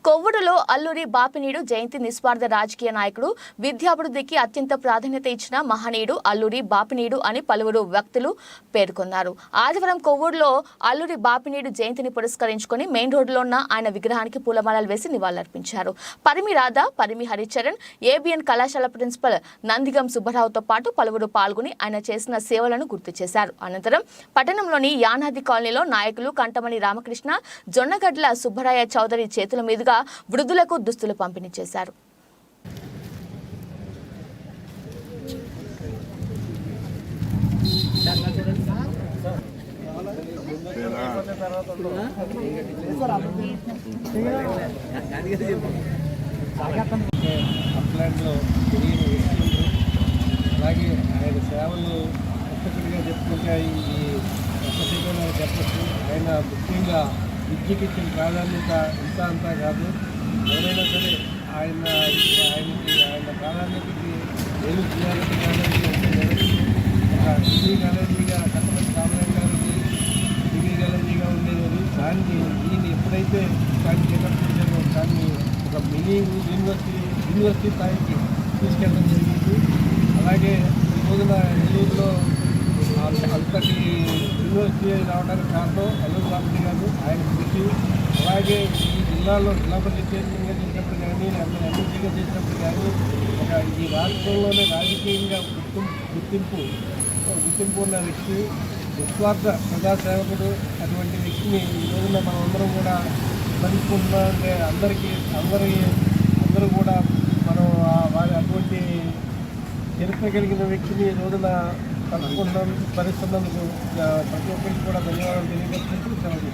కొవ్వూరులో అల్లూరి బాపినీడు జయంతి నిస్వార్థ రాజకీయ నాయకుడు విద్యాభివృద్ధికి అత్యంత ప్రాధాన్యత ఇచ్చిన మహనీయుడు అల్లూరి బాపినీడు అని పలువురు వ్యక్తులు పేర్కొన్నారు. ఆదివారం కొవ్వూరులో అల్లూరి బాపినీడు జయంతిని పురస్కరించుకుని మెయిన్ రోడ్డులో ఉన్న ఆయన విగ్రహానికి పూలమాలలు వేసి నివాళులర్పించారు. పరిమి రాధా, పరిమి హరిచరణ్, ఏబిఎన్ కళాశాల ప్రిన్సిపల్ నందిగం సుబ్బారావుతో పాటు పలువురు పాల్గొని ఆయన చేసిన సేవలను గుర్తు చేశారు. అనంతరం పట్టణంలోని యానాది కాలనీలో నాయకులు కంటమణి రామకృష్ణ, జొన్నగడ్ల సుబ్బరాయ చౌదరి చేతుల మీదుగా వృద్ధులకు దుస్తులు పంపిణీ చేశారు. అలాగే ఆయన సేవలు ఒక్కొక్కటిగా చెప్పుకుంటే ఈ చెప్పచ్చు. ఆయన ముఖ్యంగా విద్యకి ఇచ్చిన ప్రాధాన్యత ఇంత అంతా కాదు. ఎవరైనా సరే ఆయన ప్రాధాన్యతకి ఏమి చేయాలంటే డిగ్రీ కాలేజీగా కట్టమని కామరాజ్ గారికి డిగ్రీ కాలేజీగా ఉండేది. దాన్ని ఈయన ఎప్పుడైతే దాన్ని చేపట్టించారో దాన్ని ఒక మినీ యూనివర్సిటీ స్థాయికి తీసుకెళ్ళడం జరిగింది. అలాగే ఈ రోజున నెల్లూరులో అంతటి యూనివర్సిటీ రావడానికి కారణం అల్లూరి బాపినీడు గారు, ఆయన కృషి. అలాగే ఈ జిల్లాలో జిల్లా పరిషత్ చైర్మన్గా చేసినప్పుడు కానీ ఎమ్మెల్యేగా చేసినప్పుడు కానీ ఈ రాష్ట్రంలోనే రాజకీయంగా గుర్తింపు ఉన్న వ్యక్తి, నిస్వార్థ ప్రజాసేవకుడు. అటువంటి వ్యక్తిని ఈ రోజున మనం అందరం కూడా స్మరించుకుంటున్నామంటే అందరూ కూడా మనం వారి అటువంటి చరిత్ర కలిగిన వ్యక్తిని ఈ రోజున కలుసుకుంటున్నందుకు భరిస్తున్నందుకు ప్రతి ఒక్కరికి కూడా ధన్యవాదాలు తెలియజేసుకుంటూ సెలవు.